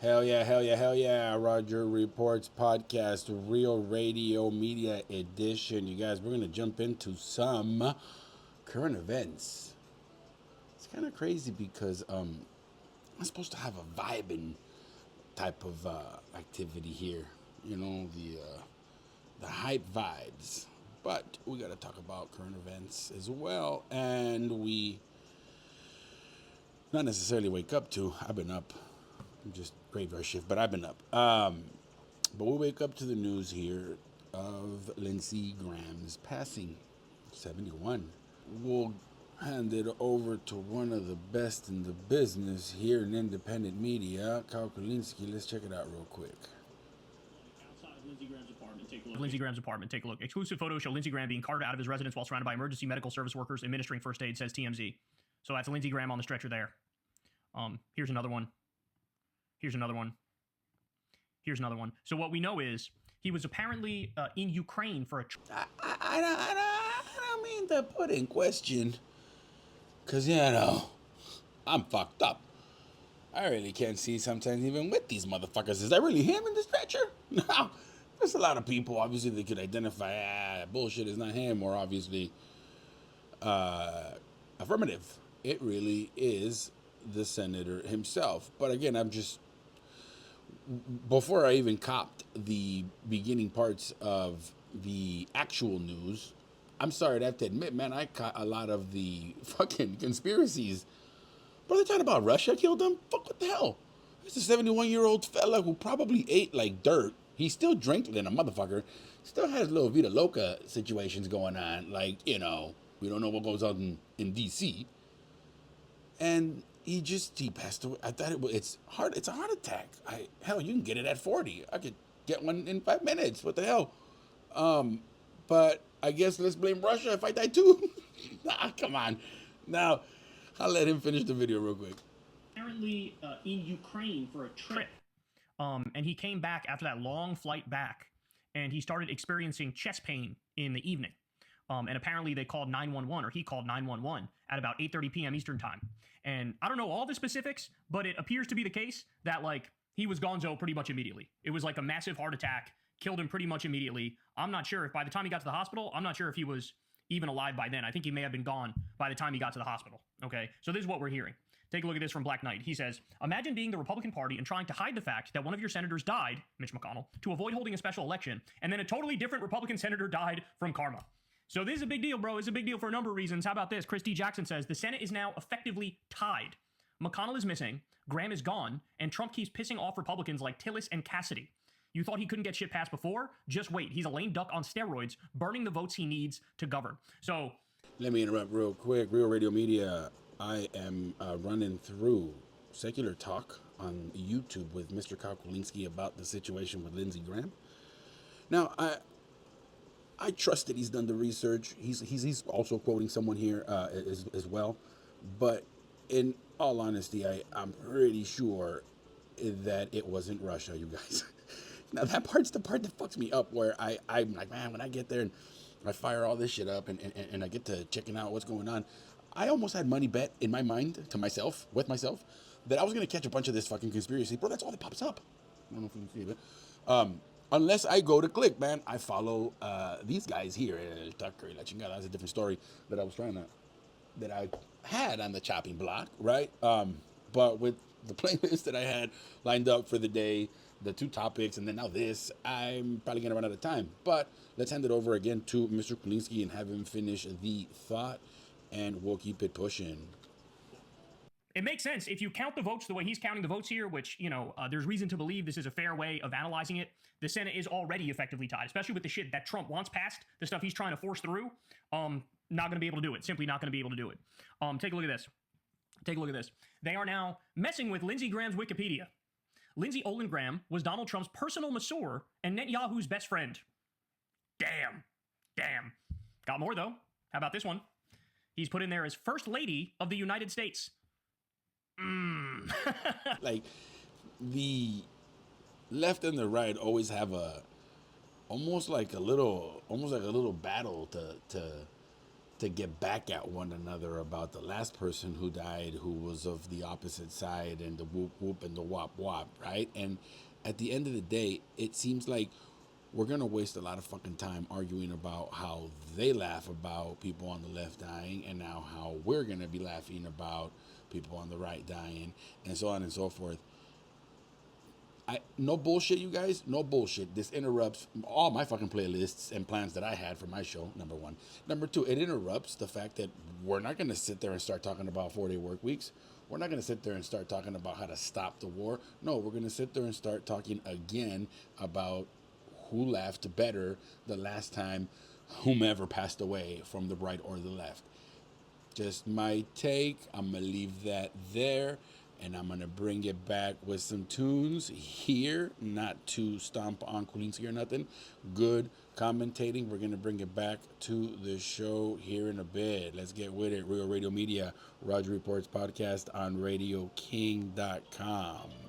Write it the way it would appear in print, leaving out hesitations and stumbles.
Hell yeah, hell yeah, hell yeah. Roger Reports podcast, Real Radio Media Edition. You guys, we're going to jump into some current events. It's kind of crazy because I'm supposed to have a vibing type of activity here. You know, the hype vibes. But we got to talk about current events as well. And we not necessarily wake up to. I've been up. Just graveyard shift, but I've been up. But we'll wake up to the news here of Lindsey Graham's passing, 71. We'll hand it over to one of the best in the business here in independent media, Kyle Kolinsky. Let's check it out real quick. Lindsey Graham's apartment. Take a look. Exclusive photos show Lindsey Graham being carted out of his residence while surrounded by emergency medical service workers administering first aid, says TMZ. So that's Lindsey Graham on the stretcher there. Here's another one. Here's another one. Here's another one. So what we know is he was apparently in Ukraine for a... I don't mean to put in question, because, you know, I'm fucked up. I really can't see sometimes even with these motherfuckers. Is that really him in the stretcher? No. There's a lot of people, obviously, they could identify, bullshit is not him, or obviously affirmative. It really is the senator himself. But again, I'm just... Before I even copped the beginning parts of the actual news, I'm sorry to have to admit, man, I caught a lot of the fucking conspiracies. Bro, they're talking about Russia killed him? Fuck, what the hell? It's a 71-year-old fella who probably ate like dirt. He still drank than a motherfucker. Still has little Vita Loca situations going on. Like, you know, we don't know what goes on in D.C. And he passed away. I thought it's a heart attack. Hell, you can get it at 40. I could get one in 5 minutes. What the hell? But I guess let's blame Russia if I die too. Nah, come on. Now, I'll let him finish the video real quick. Apparently in Ukraine for a trip. And he came back after that long flight back, and he started experiencing chest pain in the evening. And apparently they called 911, or he called 911 at about 8:30 p.m. Eastern time. And I don't know all the specifics, but it appears to be the case that, like, he was gonzo pretty much immediately. It was like a massive heart attack, killed him pretty much immediately. I'm not sure if by the time he got to the hospital, I'm not sure if he was even alive by then. I think he may have been gone by the time he got to the hospital. Okay, so this is what we're hearing. Take a look at this from Black Knight. He says, imagine being the Republican Party and trying to hide the fact that one of your senators died, Mitch McConnell, to avoid holding a special election, and then a totally different Republican senator died from karma. So this is a big deal, bro. It's a big deal for a number of reasons. How about this? Chris D. Jackson says, the Senate is now effectively tied. McConnell is missing, Graham is gone, and Trump keeps pissing off Republicans like Tillis and Cassidy. You thought he couldn't get shit passed before? Just wait. He's a lame duck on steroids, burning the votes he needs to govern. So... Let me interrupt real quick. Real Radio Media, I am running through Secular Talk on YouTube with Mr. Kyle Kolinsky about the situation with Lindsey Graham. Now, I trust that he's done the research. He's also quoting someone here as well. But in all honesty, I'm pretty sure that it wasn't Russia, you guys. Now, that part's the part that fucks me up, where I'm like, man, when I get there and I fire all this shit up and I get to checking out what's going on, I almost had money bet in my mind to myself, with myself, that I was going to catch a bunch of this fucking conspiracy. Bro, that's all that pops up. I don't know if you can see it. Unless I go to click, man, I follow these guys here. Tucker, La Chingada, that's a different story that I had on the chopping block, right? But with the playlist that I had lined up for the day, the two topics, and then now this, I'm probably going to run out of time. But let's hand it over again to Mr. Kolinsky and have him finish the thought, and we'll keep it pushing. It makes sense. If you count the votes the way he's counting the votes here, which, you know, there's reason to believe this is a fair way of analyzing it, the Senate is already effectively tied, especially with the shit that Trump wants passed, the stuff he's trying to force through. Not going to be able to do it. Simply not going to be able to do it. Take a look at this. Take a look at this. They are now messing with Lindsey Graham's Wikipedia. Lindsey Olin Graham was Donald Trump's personal masseur and Netanyahu's best friend. Damn. Damn. Got more, though. How about this one? He's put in there as First Lady of the United States. Like, the left and the right always have almost like a little battle to to get back at one another about the last person who died who was of the opposite side, and the whoop whoop and the wop wop, right? And at the end of the day, it seems like we're gonna waste a lot of fucking time arguing about how they laugh about people on the left dying, and now how we're gonna be laughing about people on the right dying, and so on and so forth. No bullshit, you guys. No bullshit. This interrupts all my fucking playlists and plans that I had for my show. Number one. Number two, it interrupts the fact that we're not going to sit there and start talking about 4-day work weeks. We're not going to sit there and start talking about how to stop the war. No, we're going to sit there and start talking again about who laughed better the last time whomever passed away from the right or the left. Just my take. I'm going to leave that there. And I'm going to bring it back with some tunes here, not to stomp on Kolinsky or nothing. Good commentating. We're going to bring it back to the show here in a bit. Let's get with it. Real Radio Media, Roger Reports podcast on RadioKing.com.